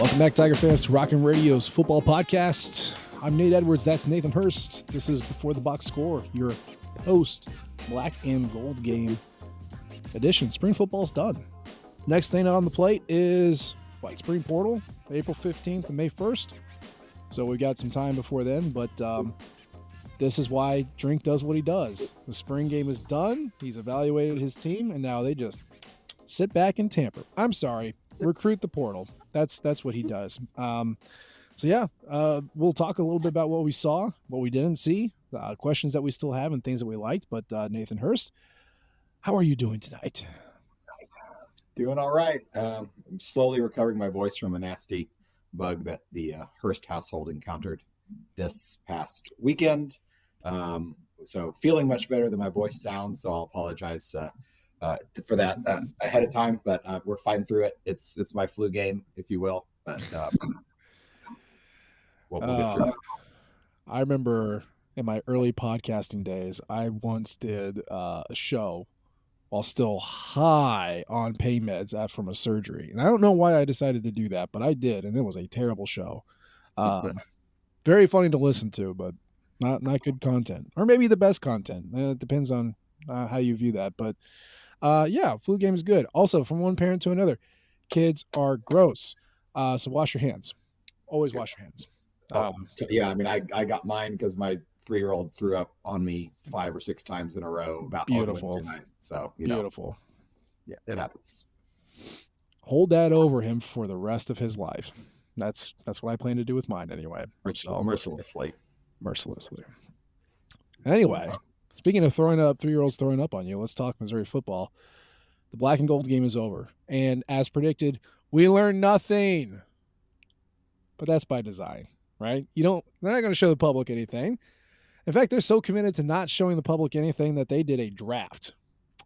Welcome back, Tiger fans, to Rockin' Radio's football podcast. I'm Nate Edwards. That's Nathan Hurst. This is Before the Box Score, your post black and gold game edition. Spring football's done. Next thing on the plate is spring portal, April 15th and May 1st. So we've got some time before then, but this is why Drink does what he does. The spring game is done. He's evaluated his team, and now they just sit back and tamper. I'm sorry, recruit the portal. That's what he does. We'll talk a little bit about what we saw, what we didn't see, questions that we still have, and things that we liked. But Nathan Hurst, how are you doing tonight? Doing all right. I'm slowly recovering my voice from a nasty bug that the Hurst household encountered this past weekend. So feeling much better than my voice sounds. So I'll apologize for that ahead of time, but we're fighting through it. It's my flu game, if you will. But we'll get through it. I remember in my early podcasting days, I once did a show while still high on pain meds from a surgery. And I don't know why I decided to do that, but I did, and it was a terrible show. Very funny to listen to, but not good content. Or maybe the best content. It depends on how you view that. But flu game is good. Also, from one parent to another, kids are gross. So wash your hands. Always wash your hands. I got mine because my 3-year-old threw up on me 5 or 6 times in a row about Wednesday night. So beautiful. Yeah, it happens. Hold that over him for the rest of his life. That's what I plan to do with mine anyway. Mercilessly. Anyway, speaking of throwing up, 3-year-olds throwing up on you, let's talk Missouri football. The black and gold game is over. And as predicted, we learned nothing. But that's by design, right? They're not going to show the public anything. In fact, they're so committed to not showing the public anything that they did a draft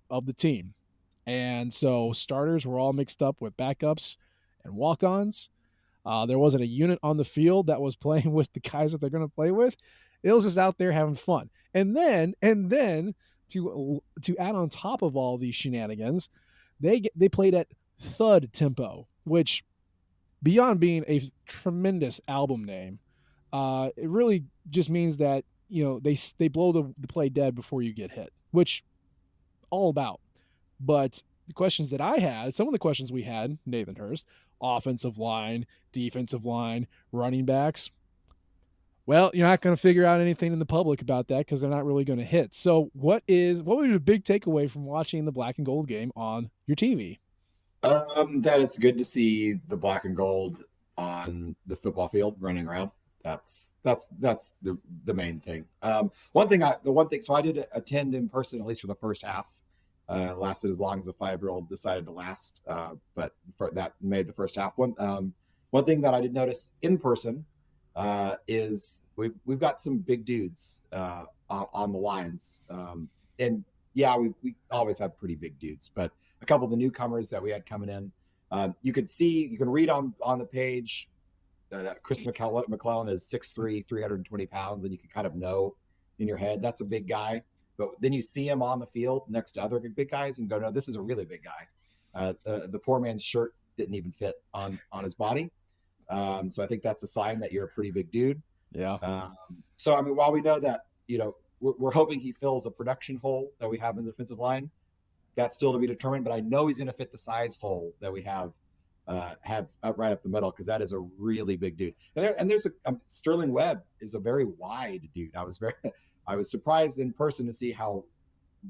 of the team. And so starters were all mixed up with backups and walk-ons. There wasn't a unit on the field that was playing with the guys that they're going to play with. It was just out there having fun. And then to add on top of all these shenanigans, they played at thud tempo, which beyond being a tremendous album name, it really just means that they blow the play dead before you get hit, which all about. But the questions that I had, some of the questions we had, Nathan Hurst, offensive line, defensive line, running backs. Well, you're not going to figure out anything in the public about that because they're not really going to hit. So what was a big takeaway from watching the black and gold game on your TV? That it's good to see the black and gold on the football field running around. That's the main thing. So I did attend in person, at least for the first half. Lasted as long as a 5-year-old decided to last, but that made the first half. One thing that I did notice in person is we've got some big dudes on the lines, and we always have pretty big dudes, but a couple of the newcomers that we had coming in, you can read on the page that Chris McClellan is 6'3", 320 pounds, and you can kind of know in your head that's a big guy. But then you see him on the field next to other big guys and go, no, this is a really big guy. The poor man's shirt didn't even fit on his body. So I think that's a sign that you're a pretty big dude. Yeah. While we know that, we're hoping he fills a production hole that we have in the defensive line, that's still to be determined. But I know he's going to fit the size hole that we have up right up the middle, because that is a really big dude. And there's Sterling Webb is a very wide dude. I was surprised in person to see how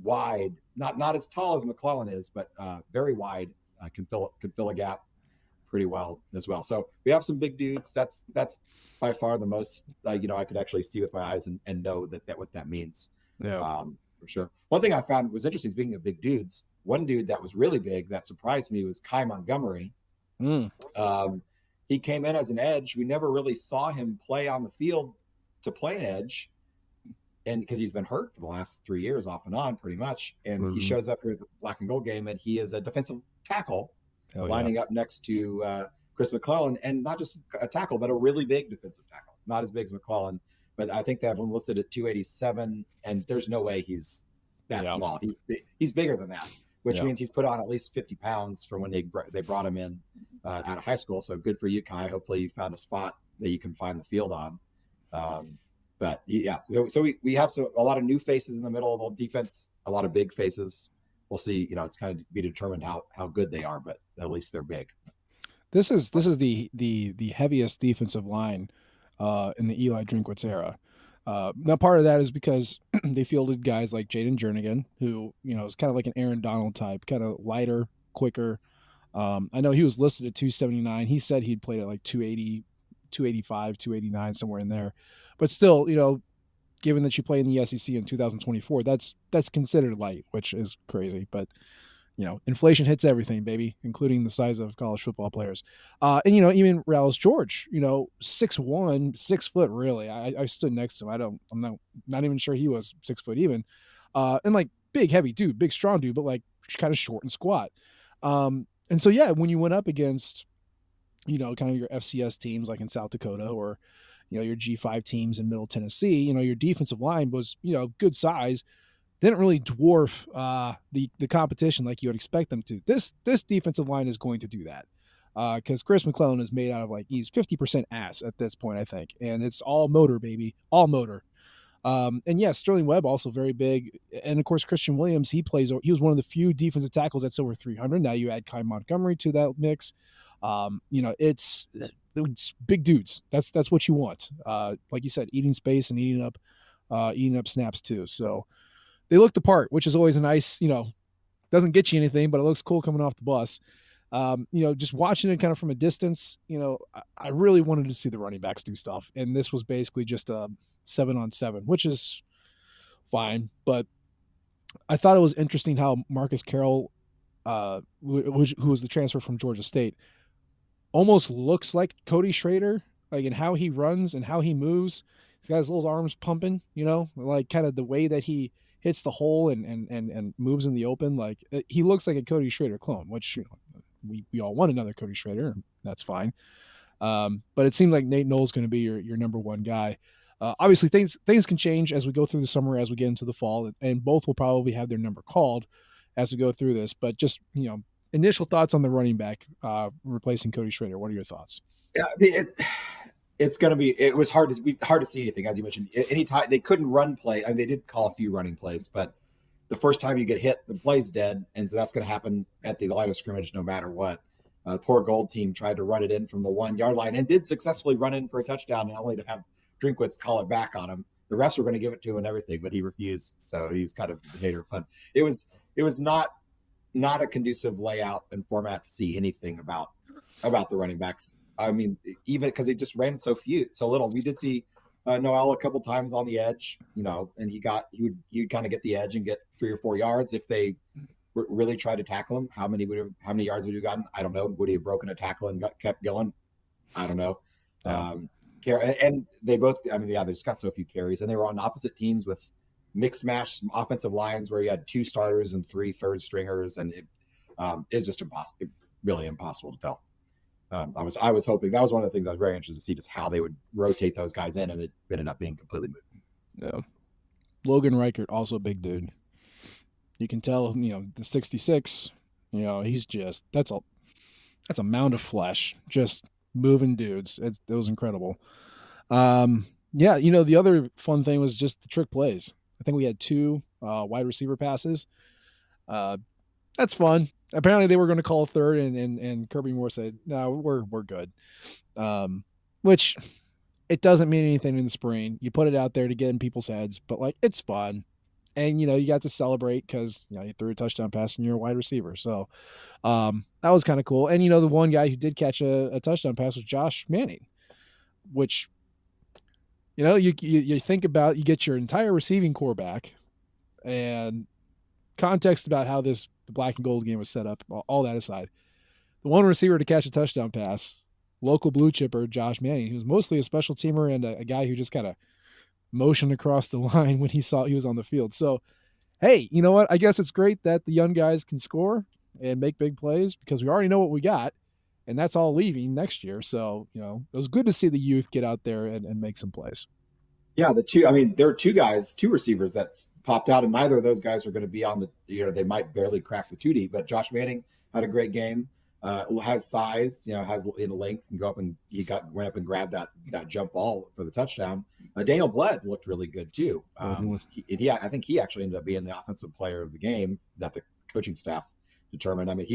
wide, not as tall as McClellan is, but very wide, can fill a gap pretty well as well. So we have some big dudes. That's by far the most I could actually see with my eyes and know that what that means. Yeah, for sure. One thing I found was interesting, speaking of big dudes, one dude that was really big that surprised me was Kai Montgomery. He came in as an edge. We never really saw him play on the field to play an edge, and because he's been hurt for the last 3 years off and on pretty much. And he shows up here at the black and gold game, and he is a defensive tackle lining up next to Chris McClellan, and not just a tackle, but a really big defensive tackle. Not as big as McClellan, but I think they have him listed at 287, and there's no way he's that small. He's bigger than that. which Yeah. means he's put on at least 50 pounds from when they brought him in out of high school. So good for you, Kai. Hopefully you found a spot that you can find the field on. Um, but yeah, so we have a lot of new faces in the middle of the defense, a lot of big faces. We'll see. It's kind of be determined how good they are, but at least they're big. This is the heaviest defensive line in the Eli Drinkwitz era. Now, part of that is because they fielded guys like Jaden Jernigan, who is kind of like an Aaron Donald type, kind of lighter, quicker. I know he was listed at 279. He said he'd played at like 280, 285, 289, somewhere in there. But still, given that you play in the SEC in 2024, that's considered light, which is crazy. But inflation hits everything, baby, including the size of college football players. And even Rallis George, 6'1", 6 foot, really. I stood next to him. I'm not even sure he was 6 foot even. And like big, heavy dude, big, strong dude, but like kind of short and squat. And so yeah, when you went up against, kind of your FCS teams like in South Dakota or your G5 teams in Middle Tennessee, your defensive line was, good size, didn't really dwarf the competition like you would expect them to. This defensive line is going to do that because Chris McClellan is made out of he's 50% ass at this point, I think, and it's all motor, baby, all motor. And yeah, Sterling Webb also very big, and of course Christian Williams. He was one of the few defensive tackles that's over 300. Now you add Kai Montgomery to that mix. It's big dudes. That's what you want. Like you said, eating space and eating up snaps too. So they looked the part, which is always a nice, doesn't get you anything, but it looks cool coming off the bus. Just watching it kind of from a distance, I really wanted to see the running backs do stuff. And this was basically just a 7-on-7, which is fine. But I thought it was interesting how Marcus Carroll, who was the transfer from Georgia State, almost looks like Cody Schrader, like in how he runs and how he moves. He's got his little arms pumping, like kind of the way that he hits the hole and moves in the open. Like he looks like a Cody Schrader clone, which we all want another Cody Schrader, and that's fine. But it seemed like Nate Knowles going to be your number one guy. Obviously, things can change as we go through the summer, as we get into the fall, and both will probably have their number called as we go through this. But just initial thoughts on the running back replacing Cody Schrader. What are your thoughts? Yeah, it's going to be. It was hard to see anything, as you mentioned. Anytime they couldn't run play, I mean, they did call a few running plays, but the first time you get hit, the play's dead, and so that's going to happen at the line of scrimmage no matter what. Poor Gold team tried to run it in from the 1 yard line and did successfully run in for a touchdown, and only to have Drinkwitz call it back on him. The refs were going to give it to him and everything, but he refused. So he was kind of a hater of fun. It was not a conducive layout and format to see anything about the running backs. I mean, even because they just ran so little. We did see Noel a couple times on the edge, and he would kind of get the edge and get 3 or 4 yards if they really tried to tackle him. How many yards would he have gotten? I don't know. Would he have broken a tackle and kept going? I don't know. And they both, I mean, they just got so few carries, and they were on opposite teams with mixed match offensive lines where you had 2 starters and 3 third stringers, and it's just impossible, really impossible to tell. I was hoping that was one of the things I was very interested to see, just how they would rotate those guys in, and it ended up being completely moot. Yeah. Logan Reichert, also a big dude. You can tell, the 66, he's just that's a mound of flesh, just moving dudes. It was incredible. Yeah, the other fun thing was just the trick plays. I think we had 2 wide receiver passes. That's fun. Apparently they were going to call a third, and Kirby Moore said, "No, we're good." Which it doesn't mean anything in the spring. You put it out there to get in people's heads, but it's fun, and you got to celebrate because you threw a touchdown pass and you're a wide receiver. So that was kind of cool. And the one guy who did catch a touchdown pass was Josh Manning, which you think about, you get your entire receiving core back, and context about how the black and gold game was set up, all that aside, the one receiver to catch a touchdown pass, local blue chipper Josh Manning, who was mostly a special teamer and a guy who just kind of motioned across the line when he saw he was on the field. So, hey, you know what? I guess it's great that the young guys can score and make big plays because we already know what we got, and that's all leaving next year. So, it was good to see the youth get out there and make some plays. Yeah, the two. I mean, there are two receivers that's popped out, and neither of those guys are going to be on the. They might barely crack the 2D, but Josh Manning had a great game. Has size, has length, and go up and went up and grabbed that jump ball for the touchdown. Daniel Blood looked really good too. I think he actually ended up being the offensive player of the game that the coaching staff determined. I mean,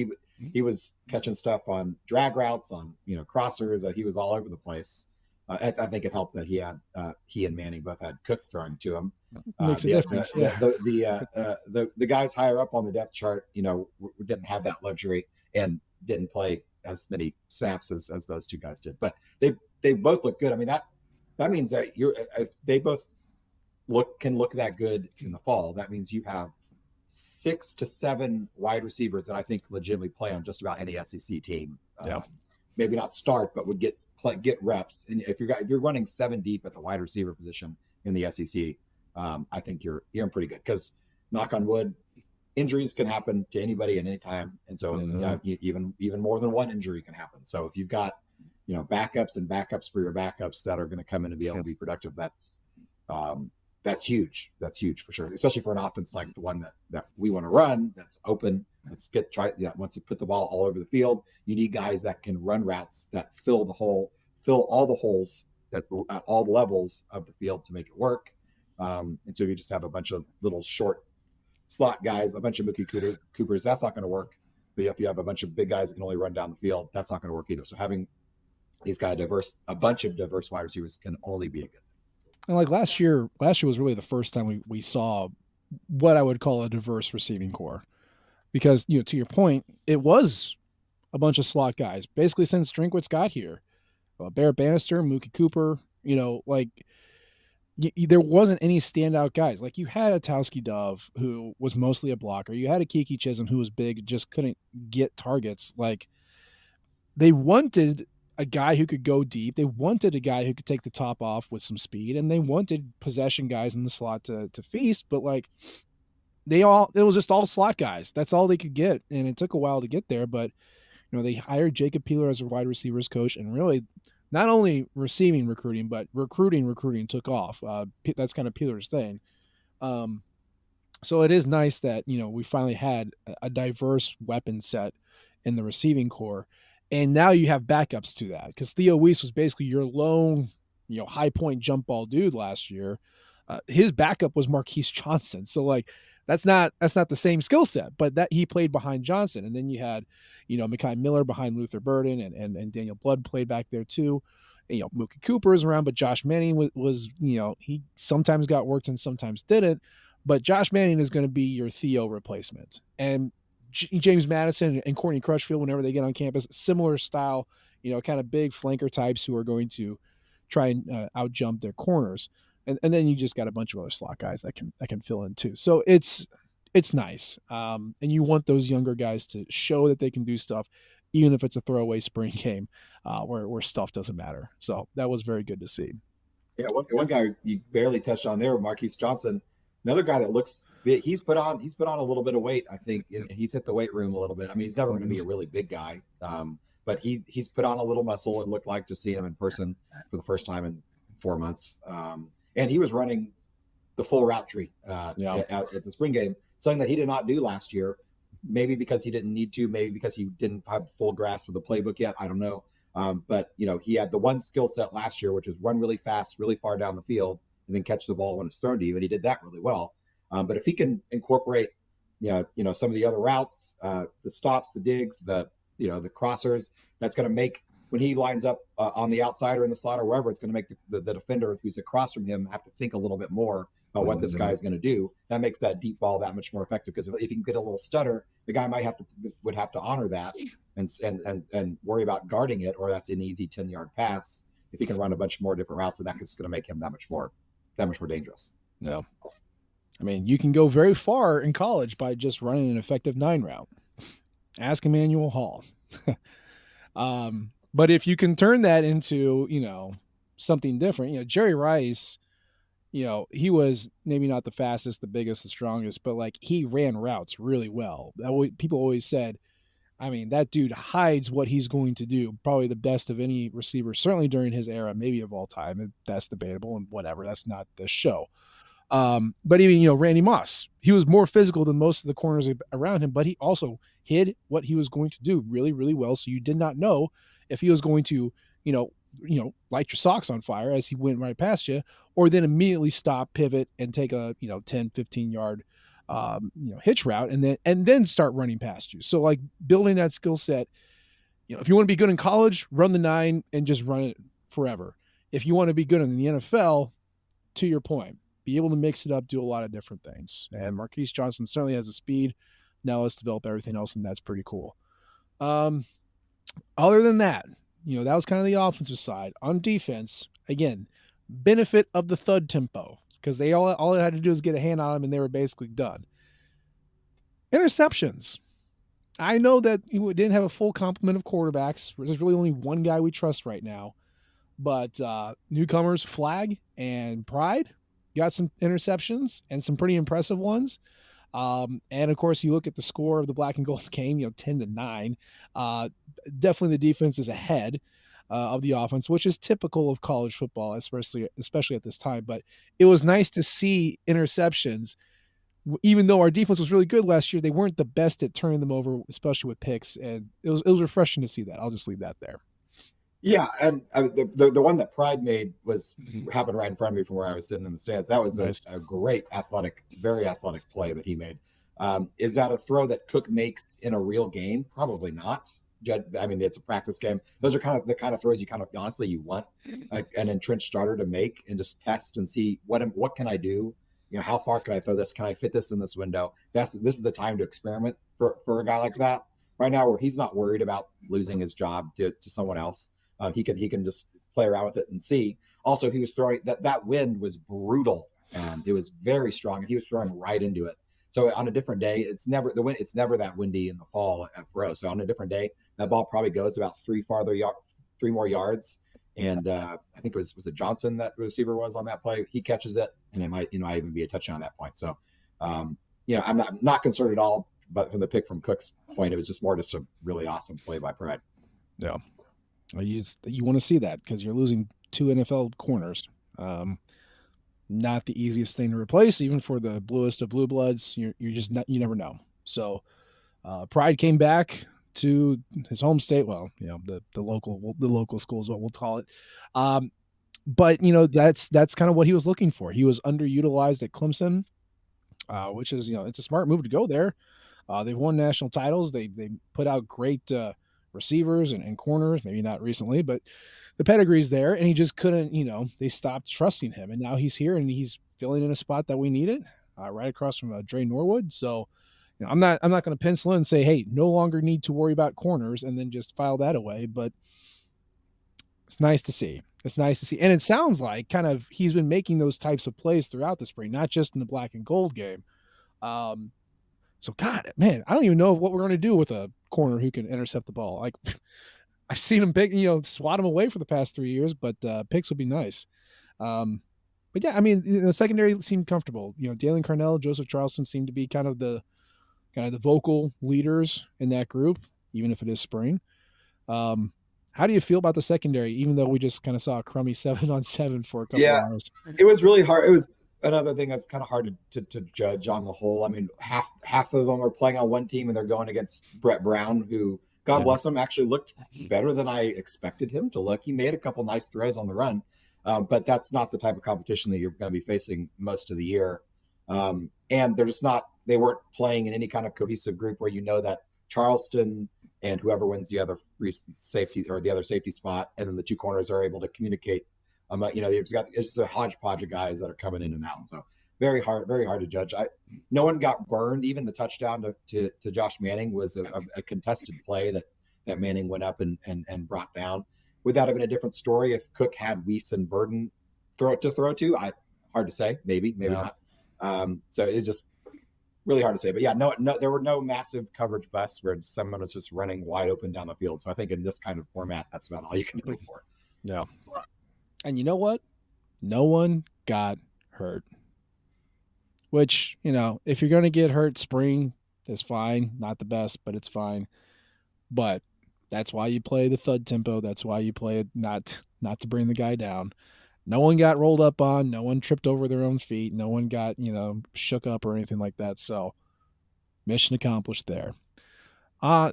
he was catching stuff on drag routes, on crossers. He was all over the place. I think it helped that he and Manning both had Cook throwing to him. Makes a difference. The guys higher up on the depth chart, didn't have that luxury and didn't play as many snaps as those two guys did. But they both look good. I mean, that means that if they both can look that good in the fall, that means you have 6 to 7 wide receivers that I think legitimately play on just about any SEC team. Yeah. Maybe not start, but would get reps. And if you're running 7 deep at the wide receiver position in the SEC, I think you're in pretty good. Because knock on wood, injuries can happen to anybody at any time, and so even more than one injury can happen. So if you've got backups and backups for your backups that are going to come in and be able to be productive, that's huge. That's huge for sure, especially for an offense like the one that we want to run. That's open. Once you put the ball all over the field, you need guys that can run routes that fill all the holes at all the levels of the field to make it work. And so you just have a bunch of little short slot guys, a bunch of Mookie Coopers, that's not going to work. But if you have a bunch of big guys that can only run down the field, that's not going to work either. So having these guys a bunch of diverse wide receivers can only be a good thing. And like last year was really the first time we saw what I would call a diverse receiving core. Because, to your point, it was a bunch of slot guys, basically since Drinkwitz got here. Barrett Bannister, Mookie Cooper, there wasn't any standout guys. Like you had a Towski Dove who was mostly a blocker. You had a Kiki Chisholm who was big, just couldn't get targets. Like they wanted a guy who could go deep. They wanted a guy who could take the top off with some speed, and they wanted possession guys in the slot to feast. But like it was just all slot guys. That's all they could get, and it took a while to get there. But they hired Jacob Peeler as a wide receivers coach, and really not only receiving recruiting, but recruiting took off. That's kind of Peeler's thing. So it is nice that we finally had a diverse weapon set in the receiving core, and now you have backups to that because Theo Weiss was basically your lone high point jump ball dude last year. His backup was Marquise Johnson, so like. That's not the same skill set, but that he played behind Johnson. And then you had, Mekhi Miller behind Luther Burden and Daniel Blood played back there too. Mookie Cooper is around, but Josh Manning was he sometimes got worked and sometimes didn't. But Josh Manning is going to be your Theo replacement. And James Madison and Courtney Crutchfield, whenever they get on campus, similar style, kind of big flanker types who are going to try and out jump their corners. And then you just got a bunch of other slot guys that can fill in too. So it's nice. And you want those younger guys to show that they can do stuff, even if it's a throwaway spring game where stuff doesn't matter. So that was very good to see. Yeah, one guy you barely touched on there, Marquise Johnson. Another guy that looks big. He's put on a little bit of weight. I think he's hit the weight room a little bit. I mean, he's never going to be a really big guy, but he's put on a little muscle. It looked like just seeing him in person for the first time in 4 months. And he was running the full route tree at the spring game, something that he did not do last year. Maybe because he didn't need to, maybe because he didn't have full grasp of the playbook yet. I don't know. But he had the one skill set last year, which is run really fast, really far down the field, and then catch the ball when it's thrown to you. And he did that really well. But if he can incorporate, some of the other routes, the stops, the digs, the crossers, that's going to make, when he lines up on the outside or in the slot or wherever, it's going to make the defender who's across from him have to think a little bit more about what this guy is going to do. That makes that deep ball that much more effective, because if you can get a little stutter, the guy would have to honor that and worry about guarding it, or that's an easy 10-yard pass. If he can run a bunch more different routes, and that's going to make him that much more dangerous. No, I mean, you can go very far in college by just running an effective 9 route. Ask Emmanuel Hall. But if you can turn that into, something different, Jerry Rice, he was maybe not the fastest, the biggest, the strongest, but like he ran routes really well. People always said, I mean, that dude hides what he's going to do. Probably the best of any receiver, certainly during his era, maybe of all time. That's debatable and whatever. That's not the show. But even, Randy Moss, he was more physical than most of the corners around him, but he also hid what he was going to do really, really well. So you did not know if he was going to, light your socks on fire as he went right past you, or then immediately stop, pivot, and take a, 10, 15 yard, hitch route, and then start running past you. So like building that skill set, if you want to be good in college, run the 9 and just run it forever. If you want to be good in the NFL, to your point, be able to mix it up, do a lot of different things. And Marquise Johnson certainly has the speed. Now let's develop everything else, and that's pretty cool. Um, Other than that, that was kind of the offensive side. On defense, again, benefit of the thud tempo because all they had to do is get a hand on them, and they were basically done. Interceptions. I know that we didn't have a full complement of quarterbacks. There's really only one guy we trust right now. But newcomers Flag and Pride got some interceptions and some pretty impressive ones. And of course, you look at the score of the black and gold game, 10-9. Definitely the defense is ahead of the offense, which is typical of college football, especially at this time. But it was nice to see interceptions. Even though our defense was really good last year, they weren't the best at turning them over, especially with picks. And it was refreshing to see that. I'll just leave that there. Yeah, and the one that Pride made was Mhm. happened right in front of me from where I was sitting in the stands. That was Nice. a great athletic, very athletic play that he made. Is that a throw that Cook makes in a real game? Probably not. I mean, it's a practice game. Those are kind of the kind of throws you kind of honestly you want an entrenched starter to make and just test and see what can I do. How far can I throw this? Can I fit this in this window? This is the time to experiment for a guy like that right now, where he's not worried about losing his job to someone else. He can just play around with it and see. Also, he was throwing that wind was brutal. It was very strong, and he was throwing right into it. So on a different day, it's never the wind. It's never that windy in the fall at Fro. So on a different day, that ball probably goes about three more yards. And I think it Johnson that receiver was on that play. He catches it, and it might even be a touchdown at that point. So I'm not concerned at all. But from the pick from Cook's point, it was just more just a really awesome play by Pride. Yeah. You want to see that because you're losing 2 NFL corners. Not the easiest thing to replace, even for the bluest of blue bloods. You're just not, you never know. So Pride came back to his home state. Well, the local school is what we'll call it. But that's kind of what he was looking for. He was underutilized at Clemson, which is it's a smart move to go there. They've won national titles. They put out great receivers and corners. Maybe not recently, but the pedigree's there, and he just couldn't. They stopped trusting him, and now he's here and he's filling in a spot that we needed, right across from Dre Norwood. So, I'm not going to pencil in and say, hey, no longer need to worry about corners, and then just file that away. But it's nice to see. It's nice to see, and it sounds like kind of he's been making those types of plays throughout the spring, not just in the black and gold game. Um, so God, man, I don't even know what we're going to do with a corner who can intercept the ball. Like I've seen him pick, swat him away for the past 3 years, but picks would be nice. But yeah, I mean, the secondary seemed comfortable. Dalen Carnell, Joseph Charleston seemed to be kind of the vocal leaders in that group, even if it is spring. How do you feel about the secondary, even though we just kind of saw a crummy 7-on-7 for a couple Yeah, hours? it was really hard. It was another thing that's kind of hard to judge on the whole. I mean, half of them are playing on one team and they're going against Brett Brown, who, God Yeah. bless him, actually looked better than I expected him to look. He made a couple nice throws on the run, but that's not the type of competition that you're going to be facing most of the year. And they're just not. They weren't playing in any kind of cohesive group where that Charleston and whoever wins the other free safety or the other safety spot, and then the two corners are able to communicate. It's a hodgepodge of guys that are coming in and out. So very hard to judge. No one got burned. Even the touchdown to Josh Manning was a contested play that Manning went up and brought down. Would that have been a different story if Cook had Weiss and Burden throw to? Hard to say. Maybe Yeah. not. So it's just really hard to say. But yeah, no, there were no massive coverage busts where someone was just running wide open down the field. So I think in this kind of format, that's about all you can hope for. Yeah. And you know what? No one got hurt. Which, if you're going to get hurt spring, it's fine. Not the best, but it's fine. But that's why you play the thud tempo. That's why you play it not to bring the guy down. No one got rolled up on. No one tripped over their own feet. No one got, shook up or anything like that. So mission accomplished there.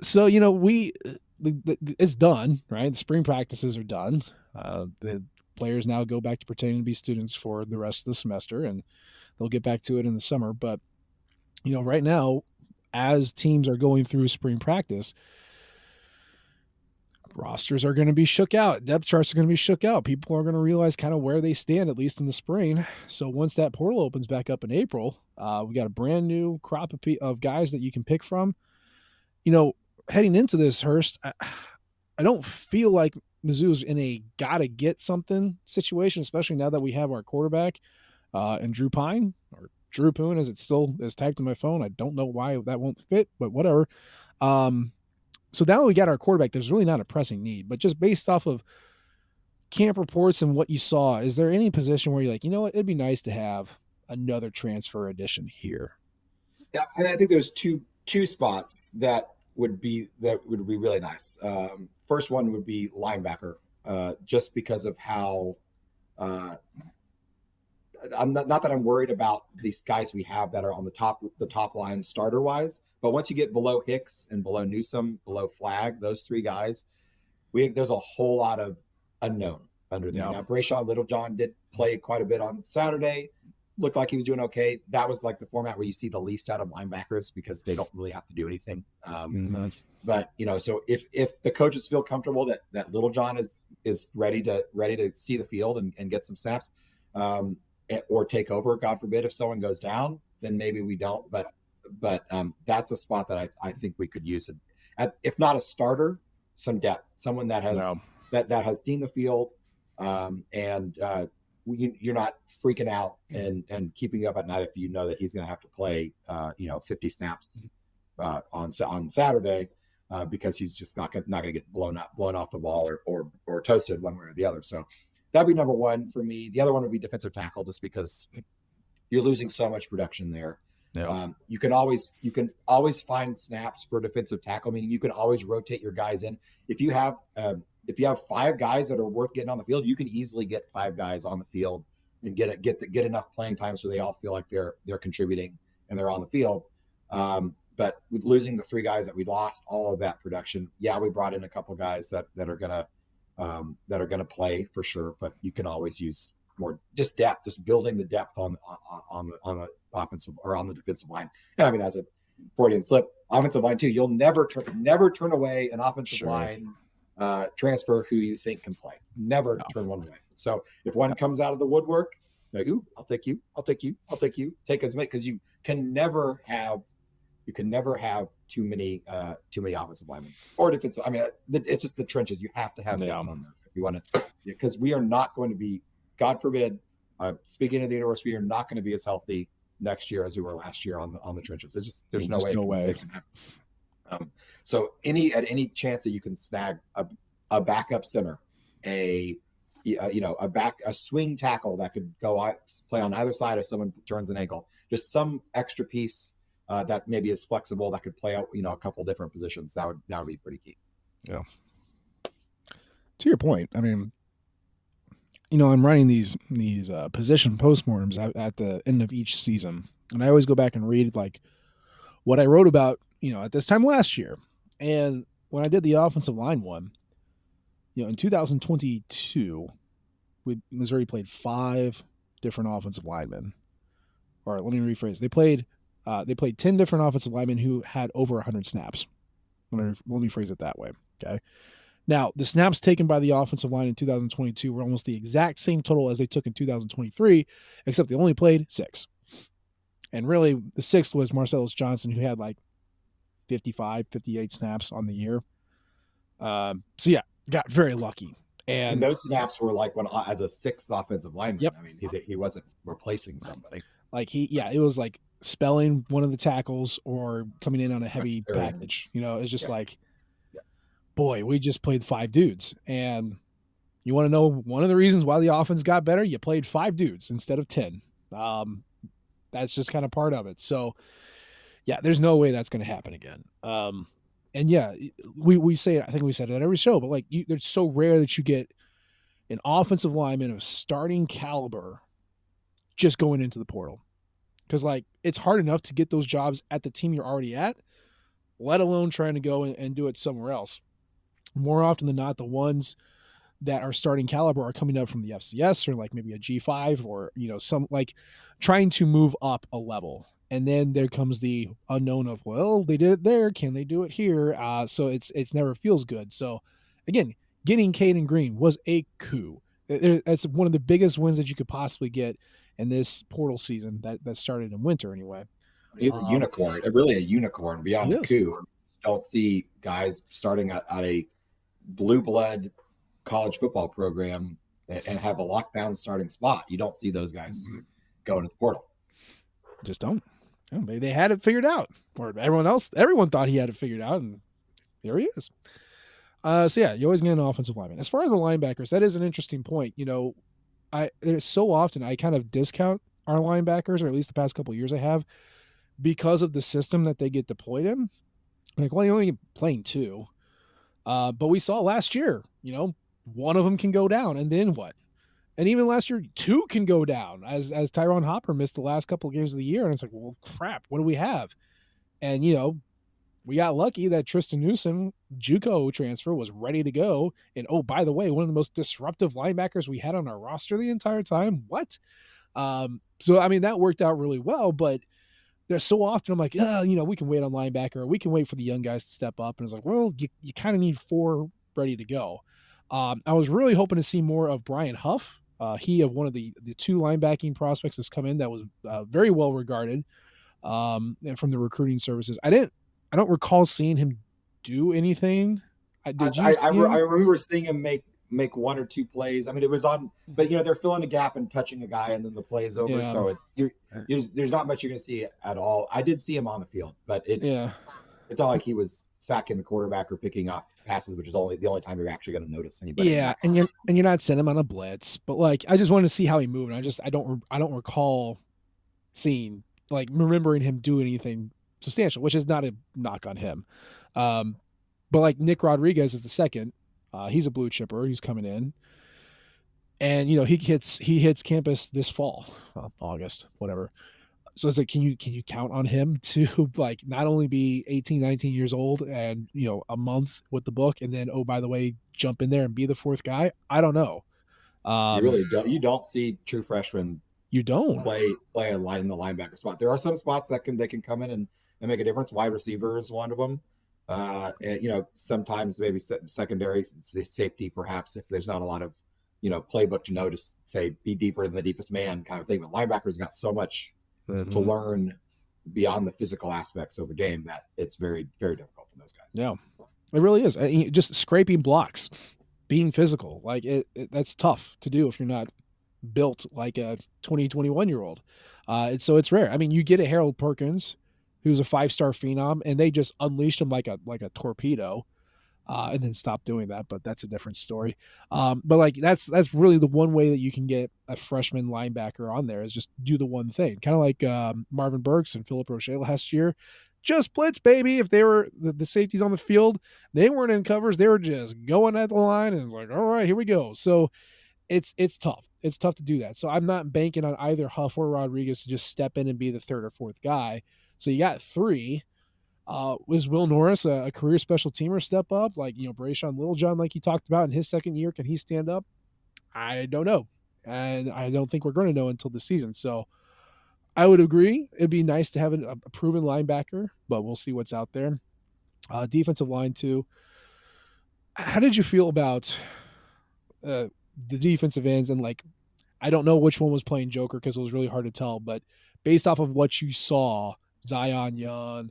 So it's done, right? The spring practices are done. The players now go back to pretending to be students for the rest of the semester, and they'll get back to it in the summer. But right now, as teams are going through spring practice, rosters are going to be shook out. Depth charts are going to be shook out. People are going to realize kind of where they stand, at least in the spring. So once that portal opens back up in April, we got a brand new crop of guys that you can pick from. Heading into this, Hurst, I don't feel like Mizzou's in a gotta get something situation, especially now that we have our quarterback and Drew Pine, or Drew Poon as it still is typed in my phone. I don't know why that won't fit, but whatever. So now that we got our quarterback, there's really not a pressing need. But just based off of camp reports and what you saw, is there any position where you're like, you know what, it'd be nice to have another transfer addition here? Yeah, and I think there's two spots that would be really nice. First one would be linebacker, just because of how I'm not that I'm worried about these guys we have that are on the top line starter wise, but once you get below Hicks and below Newsome, below Flagg, those three guys, there's a whole lot of unknown under there. Yeah. Now Brayshawn Littlejohn did play quite a bit on Saturday. Looked like he was doing okay. That was like the format where you see the least out of linebackers because they don't really have to do anything. But so if the coaches feel comfortable that Littlejohn is ready to see the field and get some snaps, or take over, God forbid, if someone goes down, then maybe we don't. But that's a spot that I think we could use it. If not a starter, some depth, someone that has that has seen the field, and you're not freaking out and keeping you up at night if you know that he's going to have to play 50 snaps on Saturday, because he's just not going to get blown off the ball or toasted one way or the other. So that'd be number one for me. The other one would be defensive tackle, just because you're losing so much production there. Yeah. You can always find snaps for defensive tackle, meaning you can always rotate your guys in. If you have 5 guys that are worth getting on the field, you can easily get 5 guys on the field and get enough playing time so they all feel like they're contributing and they're on the field. But with losing the 3 guys that we lost, all of that production, we brought in a couple guys that are gonna play for sure, but you can always use more just depth, just building the depth on the offensive or on the defensive line. And I mean, as a Freudian slip, offensive line too, you'll never turn away an offensive line transfer who you think can play. Never turn one away. So if one comes out of the woodwork, like, ooh, I'll take you. Take as many, because you can never have too many offensive linemen or defensive. I mean, it's just the trenches. You have to have them on there if you want to, because we are not going to be, God forbid, speaking of the universe, we are not going to be as healthy next year as we were last year on the trenches. It's just there's no way. They can happen. So any chance that you can snag a backup center, a swing tackle that could go play on either side if someone turns an ankle, just some extra piece that maybe is flexible that could play out a couple different positions, that would be pretty key. Yeah. To your point, I mean, I'm writing these position postmortems at the end of each season, and I always go back and read like what I wrote about at this time last year. And when I did the offensive line one, in 2022, Missouri played 5 different offensive linemen. Or let me rephrase. They played 10 different offensive linemen who had over 100 snaps. Let me phrase it that way. Okay. Now, the snaps taken by the offensive line in 2022 were almost the exact same total as they took in 2023, except they only played 6. And really, the 6th was Marcellus Johnson, who had like 55, 58 snaps on the year. Got very lucky. And those snaps were like as a 6th offensive lineman. Yep. I mean, he wasn't replacing somebody. Like it was like spelling one of the tackles or coming in on a heavy package. It's just boy, we just played 5 dudes. And you want to know one of the reasons why the offense got better? You played 5 dudes instead of 10. That's just kind of part of it. So, there's no way that's going to happen again. And yeah, we say it. I think we said it at every show, but like it's so rare that you get an offensive lineman of starting caliber just going into the portal, because like it's hard enough to get those jobs at the team you're already at, let alone trying to go and do it somewhere else. More often than not, the ones that are starting caliber are coming up from the FCS or like maybe a G5 or some like trying to move up a level. And then there comes the unknown of, well, they did it there, can they do it here? So it's never feels good. So again, getting Caden Green was a coup. That's one of the biggest wins that you could possibly get in this portal season that started in winter anyway. He's a unicorn, really a unicorn beyond He a is. coup. Don't see guys starting at a blue blood college football program and have a lockdown starting spot. You don't see those guys going to the portal. Just don't. They had it figured out, or everyone thought he had it figured out, and here he is. So yeah, you always get an offensive lineman. As far as the linebackers, that is an interesting point. There's so often I kind of discount our linebackers, or at least the past couple of years I have, because of the system that they get deployed in. Like, well, you're only playing two, but we saw last year, one of them can go down, and then what? And even last year, two can go down as Tyron Hopper missed the last couple of games of the year, and it's like, well, crap, what do we have? And we got lucky that Tristan Newsom, JUCO transfer, was ready to go. And oh, by the way, one of the most disruptive linebackers we had on our roster the entire time. What? So I mean, that worked out really well, but there's so often I'm like, we can wait on linebacker, or we can wait for the young guys to step up. And it's like, well, you kind of need four ready to go. I was really hoping to see more of Brian Huff. He of one of the two linebacking prospects has come in that was very well regarded from the recruiting services. I don't recall seeing him do anything. Did you? I remember seeing him make one or two plays. I mean, it was on, but they're filling a gap and touching a guy, and then the play is over. Yeah. So there's not much you're going to see at all. I did see him on the field, but it's not like he was sacking the quarterback or picking off passes, which is the only time you're actually going to notice anybody. Yeah, and you're not sending him on a blitz, but like I just wanted to see how he moved. And I don't recall seeing, like, remembering him do anything substantial, which is not a knock on him. But like Nick Rodriguez is the second. He's a blue chipper. He's coming in, and he hits campus this fall, August, whatever. So it's like, can you count on him to like not only be 18, 19 years old and a month with the book, and then, oh, by the way, jump in there and be the fourth guy? I don't know. You really don't. You don't see true freshmen. You don't play a line in the linebacker spot. There are some spots that they can come in and make a difference. Wide receiver is one of them. And, sometimes maybe secondary safety, perhaps, if there's not a lot of playbook to know to say be deeper than the deepest man kind of thing. But linebackers got so much to learn beyond the physical aspects of the game that it's very, very difficult for those guys. Yeah, it really is. Just scraping blocks, being physical, like that's tough to do if you're not built like a 21-year-old. So it's rare. I mean, you get a Harold Perkins, who's a 5-star phenom, and they just unleashed him like a torpedo, and then stopped doing that. But that's a different story. But like that's really the one way that you can get a freshman linebacker on there, is just do the one thing, kind of like Marvin Burks and Philip Roche last year. Just blitz, baby. If they were the safeties on the field, they weren't in covers. They were just going at the line, and it's like, all right, here we go. So it's tough. It's tough to do that. So I'm not banking on either Huff or Rodriguez to just step in and be the third or fourth guy. So you got three. Was Will Norris a career special teamer step up? Like, Brayshawn Littlejohn, like you talked about in his second year, can he stand up? I don't know. And I don't think we're going to know until the season. So I would agree. It'd be nice to have a proven linebacker, but we'll see what's out there. Defensive line too. How did you feel about the defensive ends? And like, I don't know which one was playing Joker because it was really hard to tell, but based off of what you saw, Zion Young,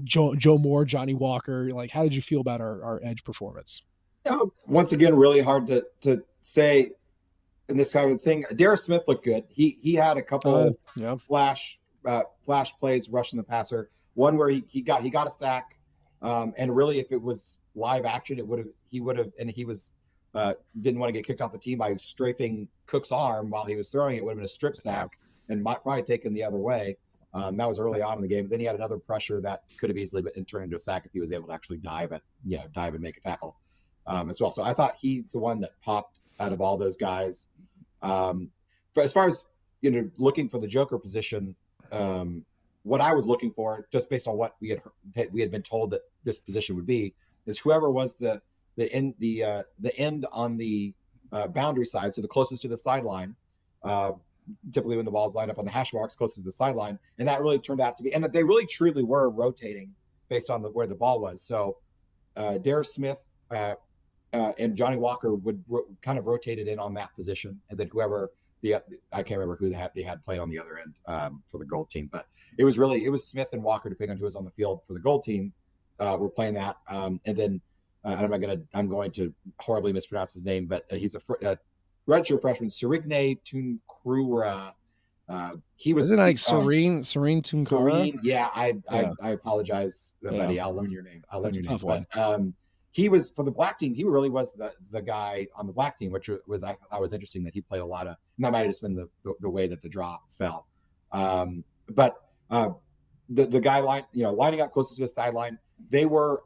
Joe Moore, Johnny Walker, like, how did you feel about our edge performance? Once again, really hard to say in this kind of thing. Darius Smith looked good. He had a couple flash plays rushing the passer. One where he got a sack, and really, if it was live action, he would have, and he was didn't want to get kicked off the team by strafing Cook's arm while he was throwing it. Would have been a strip sack and might probably taken the other way. That was early on in the game. Then he had another pressure that could have easily been turned into a sack if he was able to actually dive and make a tackle as well. So I thought he's the one that popped out of all those guys. But as far as looking for the Joker position, what I was looking for, just based on what we had been told that this position would be, is whoever was the end on the boundary side, so the closest to the sideline. Typically, when the ball's lined up on the hash marks closest to the sideline, and that really turned out to be, and they really truly were rotating based on where the ball was. So, Darius Smith and Johnny Walker would kind of rotated in on that position, and then whoever I can't remember who they had played on the other end for the gold team, but it was Smith and Walker, depending on who was on the field for the gold team. We're playing that, and then I'm going to horribly mispronounce his name, but he's a redshirt freshman, Sirigne Tunkrura. He was Isn't it like Serene Tunkara? Serene, yeah. I apologize, buddy. I'll learn your name. That's a tough one. He was for the black team. He really was the guy on the black team, which was I was interesting that he played a lot of. And that might have just been the way that the draw fell. But the guy lining up closest to the sideline, they were.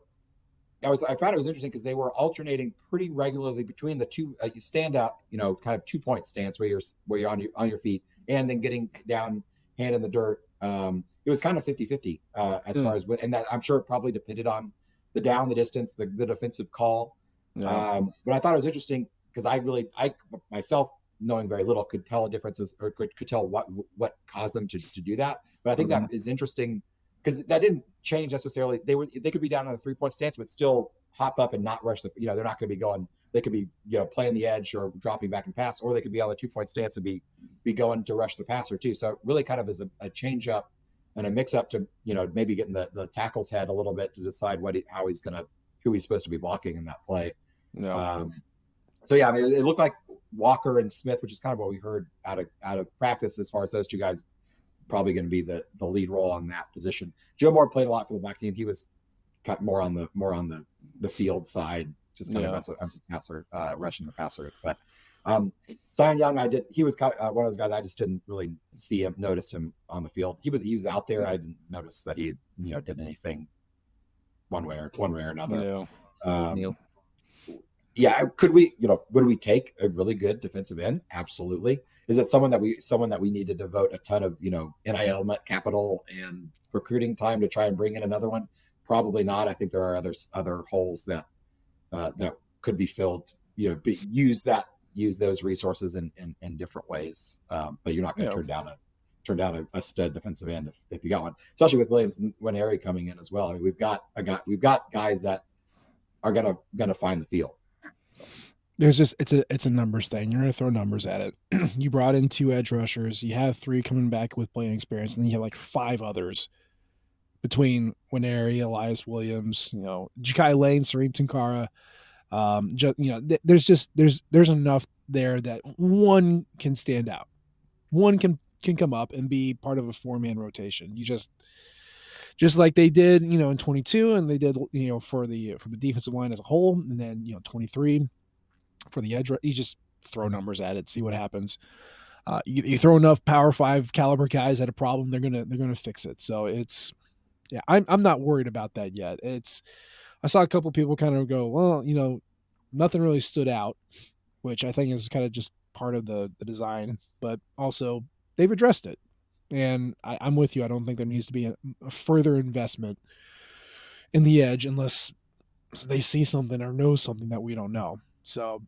I found it was interesting because they were alternating pretty regularly between the two. You stand up, kind of 2-point stance where you're on your feet, and then getting down, hand in the dirt. It was kind of 50-50 as far as, and that I'm sure it probably depended on the down, the distance, the defensive call. Yeah. But I thought it was interesting because I myself, knowing very little, could tell differences or could tell what caused them to do that. But I think that is interesting because that didn't change necessarily. They could be down on a 3-point stance, but still hop up and not rush they're not going to be going. They could be playing the edge or dropping back and pass, or they could be on the 2-point stance and be going to rush the passer too. So it really kind of is a change up and a mix up to maybe getting the tackle's head a little bit to decide who he's supposed to be blocking in that play. No. So yeah, I mean, it looked like Walker and Smith, which is kind of what we heard out of practice as far as those two guys probably going to be the lead role on that position. Joe Moore played a lot for the black team. He was cut more on the field side, just kind of as a passer, rushing the passer. But Zion Young, he was kind of one of those guys I just didn't really notice him on the field. He was out there. I didn't notice that he did anything one way or another. No. Yeah, would we take a really good defensive end? Absolutely. Is it someone that we need to devote a ton of NIL capital and recruiting time to try and bring in another one? Probably not. I think there are other holes that could be filled. Use those resources in different ways. But you're not going to turn down a stud defensive end if you got one, especially with Williams Nwaneri coming in as well. I mean, we've got guys that are gonna find the field. There's just it's a numbers thing. You're gonna throw numbers at it. You brought in 2 edge rushers. You have 3 coming back with playing experience, and then you have like 5 others between Nwaneri, Elias Williams, Jakai Lane, Serene Tunkara. There's enough there that one can stand out. One can come up and be part of a 4-man rotation. You just like they did, in 22, and they did, for the defensive line as a whole, and then 23 for the edge. You just throw numbers at it, see what happens. You throw enough Power 5 caliber guys at a problem, they're gonna fix it. So I'm not worried about that yet. I saw a couple people kind of go, well, nothing really stood out, which I think is kind of just part of the design, but also they've addressed it. And I'm with you. I don't think there needs to be a further investment in the edge unless they see something or know something that we don't know. So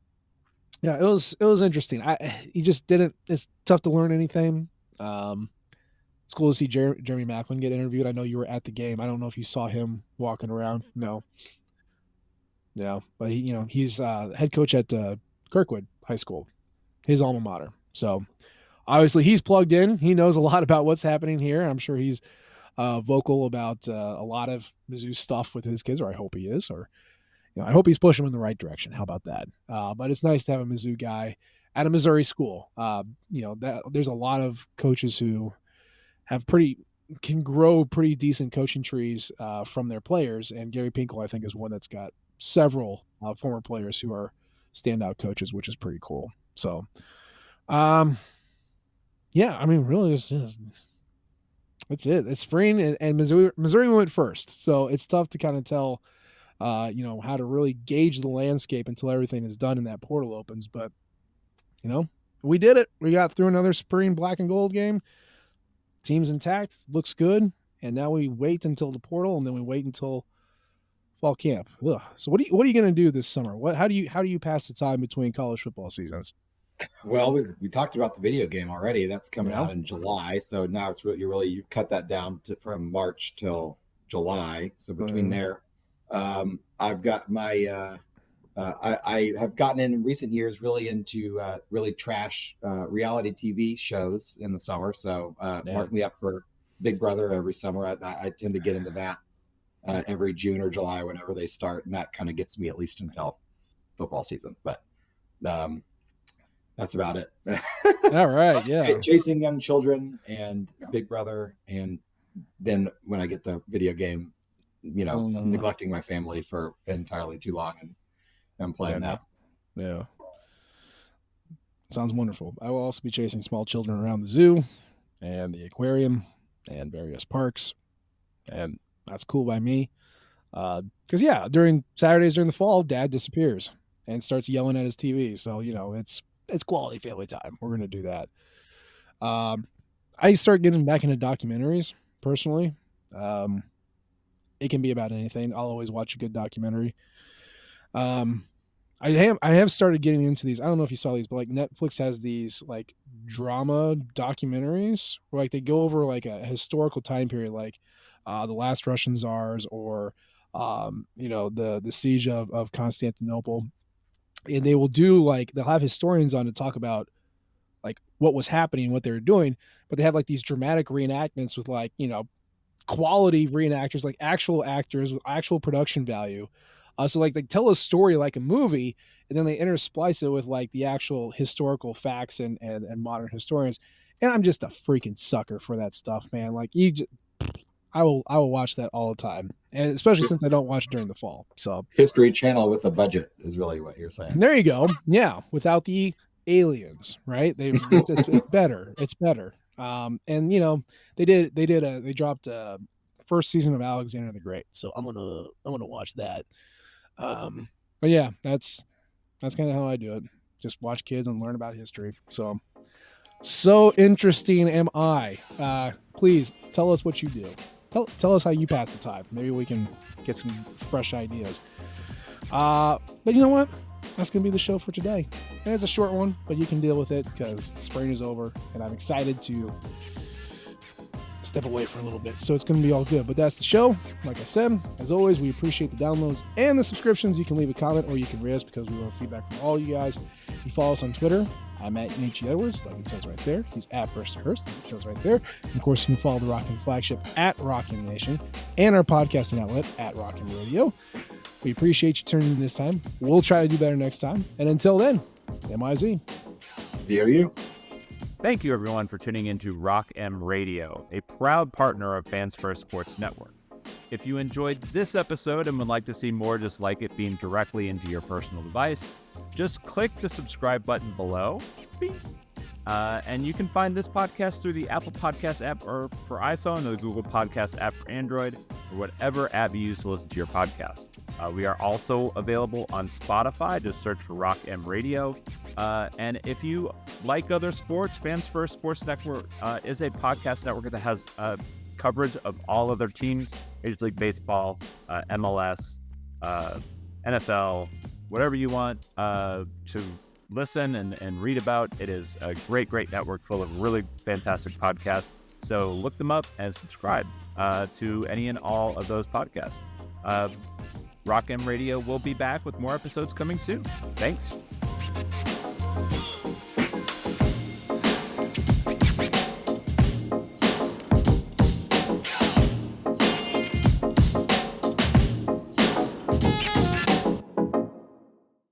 yeah, it was interesting. He just didn't. It's tough to learn anything. It's cool to see Jeremy Macklin get interviewed. I know you were at the game. I don't know if you saw him walking around. No. Yeah, but he's head coach at Kirkwood High School, his alma mater. So obviously he's plugged in. He knows a lot about what's happening here. I'm sure he's vocal about a lot of Mizzou stuff with his kids, or I hope he is, or I hope he's pushing them in the right direction. How about that? But it's nice to have a Mizzou guy at a Missouri school. There's a lot of coaches who can grow pretty decent coaching trees from their players, and Gary Pinkel, I think, is one that's got several former players who are standout coaches, which is pretty cool. So, yeah, I mean, really, it's just That's it. It's spring, and Missouri went first, so it's tough to kind of tell, how to really gauge the landscape until everything is done and that portal opens. But we did it. We got through another spring black and gold game. Team's intact, looks good, and now we wait until the portal, and then we wait until fall camp. Ugh. So what are you going to do this summer? How do you pass the time between college football seasons? Well, we talked about the video game already. That's coming Yeah. out in July. So now it's you've cut that down from March till July. So between there, I've got my I have gotten in recent years really into really trash reality TV shows in the summer. So mark me up for Big Brother every summer. I tend to get into that every June or July whenever they start, and that kind of gets me at least until football season. But that's about it. All right, yeah. Chasing young children and Big Brother, and then when I get the video game, neglecting my family for entirely too long, and I'm playing that. Yeah. Sounds wonderful. I will also be chasing small children around the zoo and the aquarium and various parks, and that's cool by me. Because during Saturdays during the fall, Dad disappears and starts yelling at his TV. So it's quality family time. We're gonna do that. I start getting back into documentaries personally. It can be about anything. I'll always watch a good documentary. I have started getting into these. I don't know if you saw these, but like Netflix has these like drama documentaries where like they go over like a historical time period, like the last Russian czars, or the siege of Constantinople. And they will they'll have historians on to talk about like what was happening, what they were doing, but they have like these dramatic reenactments with quality reenactors, like actual actors with actual production value. So like they tell a story like a movie, and then they intersplice it with like the actual historical facts and modern historians. And I'm just a freaking sucker for that stuff, man. Like I will watch that all the time, and especially since I don't watch it during the fall. So History Channel with a budget is really what you're saying. There you go. Yeah, without the aliens, right? It's better. It's better. And they dropped first season of Alexander the Great, so I'm gonna watch that. But yeah, that's kind of how I do it. Just watch kids and learn about history. So interesting am I. Please tell us what you do. Tell us how you pass the time. Maybe we can get some fresh ideas. But you know what? That's going to be the show for today. And it's a short one, but you can deal with it because spring is over and I'm excited to step away for a little bit. So it's going to be all good. But that's the show. Like I said, as always, we appreciate the downloads and the subscriptions. You can leave a comment or you can rate us because we want feedback from all you guys. You follow us on Twitter. I'm at Nietzsche Edwards, like it says right there. He's at Burst Hurst, like it says right there. And of course, you can follow the Rockin' Flagship at Rockin' Nation and our podcasting outlet at Rockin' Radio. We appreciate you tuning in this time. We'll try to do better next time. And until then, MIZ. ZOU. Thank you, everyone, for tuning into Rock M Radio, a proud partner of Fans First Sports Network. If you enjoyed this episode and would like to see more just like it beamed directly into your personal device, just click the subscribe button below. And you can find this podcast through the Apple Podcast app or for iPhone, the Google Podcast app for Android, or whatever app you use to listen to your podcast. We are also available on Spotify. Just search for Rock M Radio. And if you like other sports, Fans First Sports Network is a podcast network that has coverage of all other teams, Major League Baseball, MLS, NFL, whatever you want to listen and read about. It is a great network full of really fantastic podcasts. So look them up and subscribe to any and all of those podcasts. Rock M Radio will be back with more episodes coming soon. Thanks.